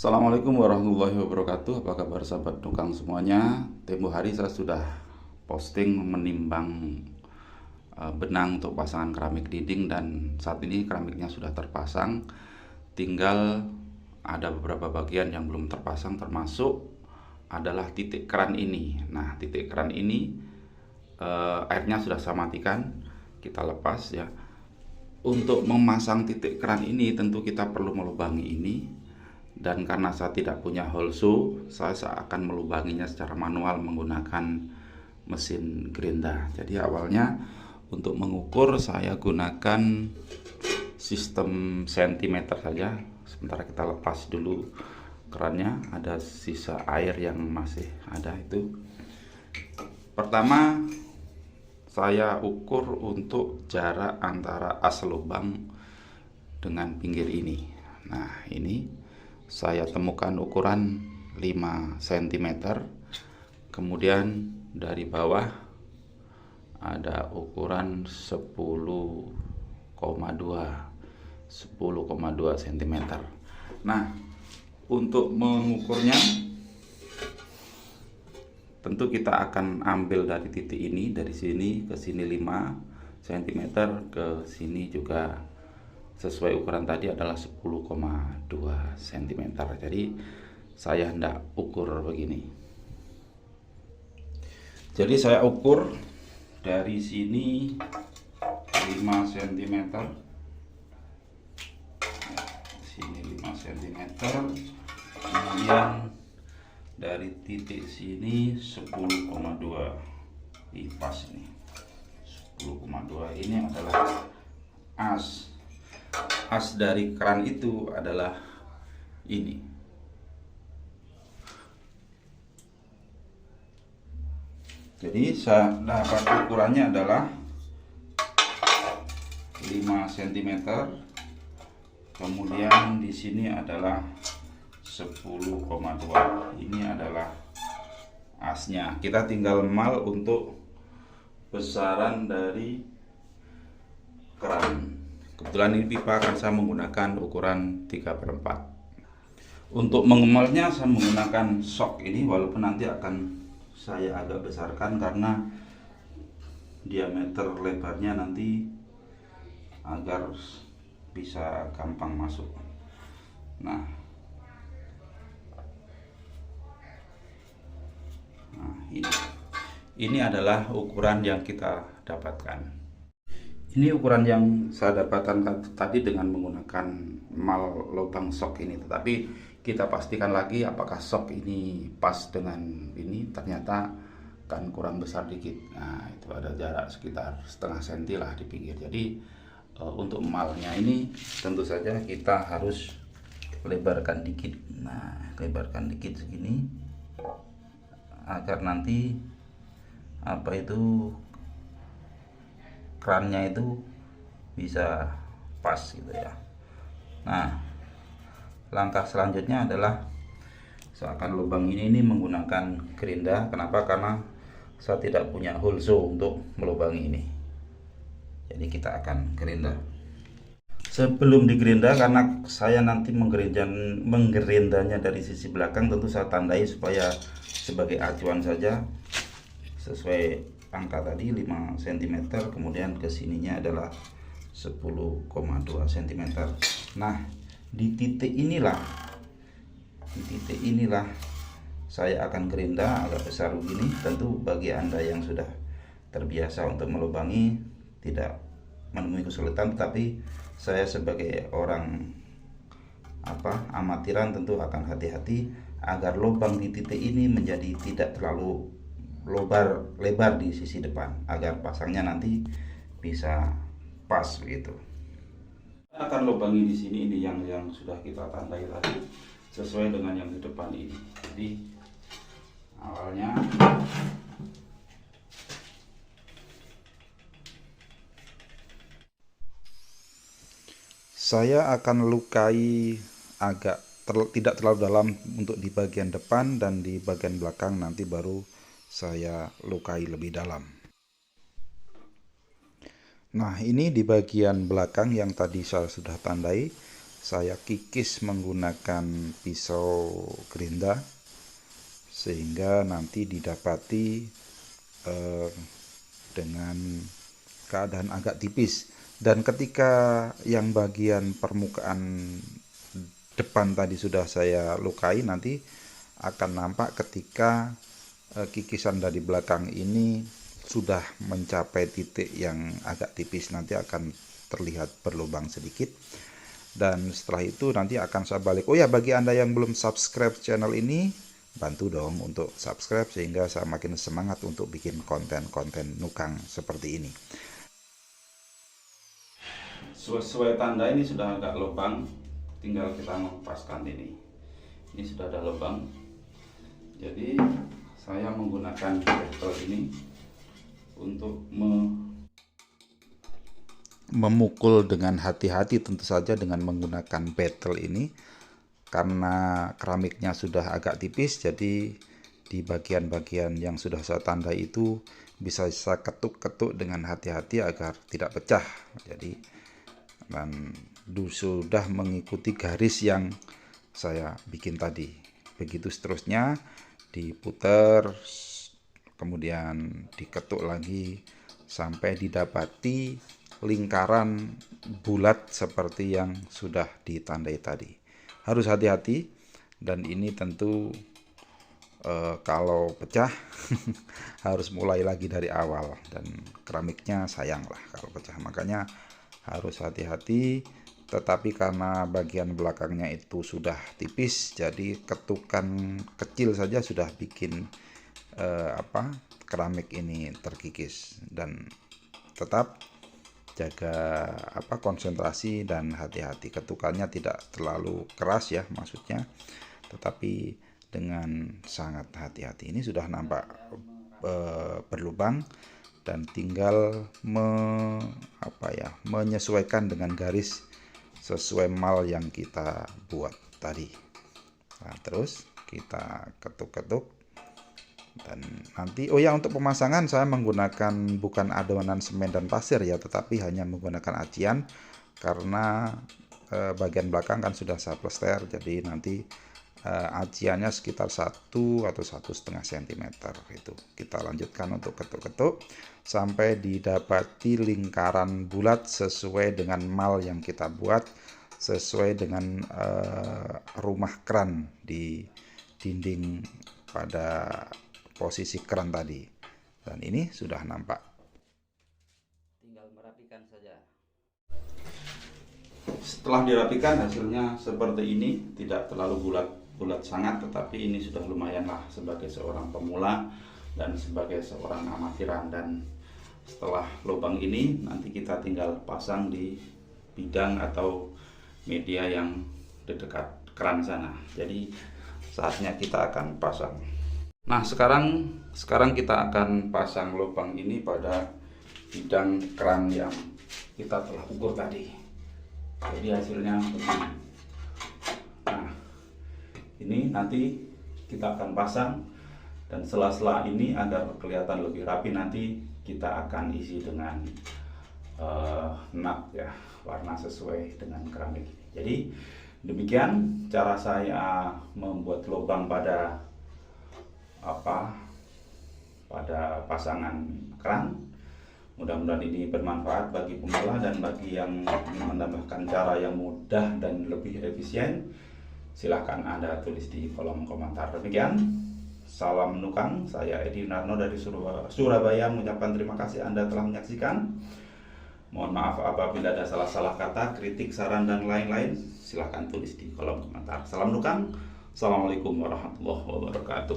Assalamualaikum warahmatullahi wabarakatuh. Apa kabar sahabat tukang semuanya? Tempo hari saya sudah posting menimbang benang untuk pasangan keramik dinding, dan saat ini keramiknya sudah terpasang. Tinggal ada beberapa bagian yang belum terpasang, termasuk adalah titik keran ini. Nah, titik keran ini airnya sudah saya matikan. Kita lepas ya. Untuk memasang titik keran ini tentu kita perlu melubangi ini. Dan karena saya tidak punya hole saw, saya akan melubanginya secara manual menggunakan mesin gerinda. Jadi awalnya untuk mengukur saya gunakan sistem sentimeter saja. Sementara kita lepas dulu kerannya, ada sisa air yang masih ada itu. Pertama saya ukur untuk jarak antara as lubang dengan pinggir ini. Nah, ini saya temukan ukuran 5 cm. Kemudian dari bawah ada ukuran 10,2 cm. Nah, untuk mengukurnya tentu kita akan ambil dari titik ini, dari sini ke sini 5 cm, ke sini juga sesuai ukuran tadi adalah 10,2 cm. Jadi saya hendak ukur begini. Jadi saya ukur dari sini 5 cm, sini 5 cm, kemudian dari titik sini 10,2. Pas ini 10,2. Ini adalah as dari keran itu adalah ini. Jadi saya dapat ukurannya adalah 5 cm. Kemudian di sini adalah 10,2. Ini adalah asnya. Kita tinggal mal untuk besaran dari keran. Kebetulan ini pipa akan saya menggunakan ukuran 3/4. Untuk mengemalnya saya menggunakan sok ini, walaupun nanti akan saya agak besarkan karena diameter lebarnya nanti agar bisa gampang masuk. Nah, ini adalah ukuran yang kita dapatkan. Ini ukuran yang saya dapatkan tadi dengan menggunakan mal lubang sok ini. Tetapi kita pastikan lagi apakah sok ini pas dengan ini. Ternyata kan kurang besar dikit. Nah, itu ada jarak sekitar setengah senti lah di pinggir. Jadi untuk malnya ini tentu saja kita harus lebarkan dikit. Nah, lebarkan dikit segini agar nanti kerannya itu bisa pas gitu ya. Nah, langkah selanjutnya adalah saya akan lubang ini menggunakan gerinda. Kenapa? Karena saya tidak punya hole saw untuk melubangi ini. Jadi kita akan gerinda. Sebelum digerinda, karena saya nanti menggerindanya dari sisi belakang, tentu saya tandai supaya sebagai acuan saja sesuai angka tadi 5 cm, kemudian ke sininya adalah 10,2 cm. Nah, di titik inilah saya akan gerinda agak besar begini. Tentu bagi Anda yang sudah terbiasa untuk melubangi tidak menemui kesulitan, tetapi saya sebagai orang amatiran tentu akan hati-hati agar lubang di titik ini menjadi tidak terlalu lebar di sisi depan, agar pasangnya nanti bisa pas begitu. Akan lubangi di sini ini yang sudah kita tandai tadi sesuai dengan yang di depan ini. Jadi awalnya saya akan lukai tidak terlalu dalam untuk di bagian depan, dan di bagian belakang nanti baru saya lukai lebih dalam. Nah, ini di bagian belakang yang tadi saya sudah tandai, saya kikis menggunakan pisau gerinda sehingga nanti didapati dengan keadaan agak tipis. Dan ketika yang bagian permukaan depan tadi sudah saya lukai, nanti akan nampak ketika kikisan dari belakang ini sudah mencapai titik yang agak tipis, nanti akan terlihat berlubang sedikit. Dan setelah itu nanti akan saya balik. Oh ya, bagi Anda yang belum subscribe channel ini, bantu dong untuk subscribe sehingga saya makin semangat untuk bikin konten-konten nukang seperti ini. Sesuai tanda ini sudah agak lubang, tinggal kita mengepaskan ini. Ini sudah ada lubang. Jadi saya menggunakan betel ini untuk memukul dengan hati-hati, tentu saja dengan menggunakan betel ini, karena keramiknya sudah agak tipis. Jadi di bagian-bagian yang sudah saya tandai itu bisa saya ketuk-ketuk dengan hati-hati agar tidak pecah. Jadi dan sudah mengikuti garis yang saya bikin tadi. Begitu seterusnya, diputar, kemudian diketuk lagi sampai didapati lingkaran bulat seperti yang sudah ditandai tadi. Harus hati-hati, dan ini tentu kalau pecah harus mulai lagi dari awal, dan keramiknya sayang lah kalau pecah. Makanya harus hati-hati. Tetapi karena bagian belakangnya itu sudah tipis, jadi ketukan kecil saja sudah bikin keramik ini terkikis. Dan tetap jaga konsentrasi dan hati-hati. Ketukannya tidak terlalu keras ya maksudnya, tetapi dengan sangat hati-hati. Ini sudah nampak berlubang, dan tinggal menyesuaikan dengan garis sesuai mal yang kita buat tadi. Nah, terus kita ketuk-ketuk. Dan nanti untuk pemasangan saya menggunakan bukan adonan semen dan pasir ya, tetapi hanya menggunakan acian, karena bagian belakang kan sudah saya plester. Jadi nanti aciannya sekitar 1 atau 1,5 cm. Itu kita lanjutkan untuk ketuk-ketuk sampai didapati lingkaran bulat sesuai dengan mal yang kita buat, sesuai dengan rumah keran di dinding pada posisi keran tadi. Dan ini sudah nampak. Tinggal merapikan saja. Setelah dirapikan, hasilnya seperti ini. Tidak terlalu bulat sangat, tetapi ini sudah lumayan lah sebagai seorang pemula dan sebagai seorang amatiran. Dan setelah lubang ini nanti kita tinggal pasang di bidang atau media yang di dekat keran sana. Jadi saatnya kita akan pasang. Nah, sekarang kita akan pasang lubang ini pada bidang keran yang kita telah ukur tadi. Jadi hasilnya begini. Nah, ini nanti kita akan pasang, dan sela-sela ini agar kelihatan lebih rapi nanti kita akan isi dengan nut ya, warna sesuai dengan keramik. Jadi demikian cara saya membuat lubang pada pasangan keran. Mudah-mudahan ini bermanfaat bagi pemula dan bagi yang ingin menambahkan cara yang mudah dan lebih efisien. Silahkan Anda tulis di kolom komentar. Demikian, salam nukang. Saya Edi Narno dari Surabaya mengucapkan terima kasih Anda telah menyaksikan. Mohon maaf apabila ada salah-salah kata, kritik, saran, dan lain-lain. Silahkan tulis di kolom komentar. Salam nukang. Assalamualaikum warahmatullahi wabarakatuh.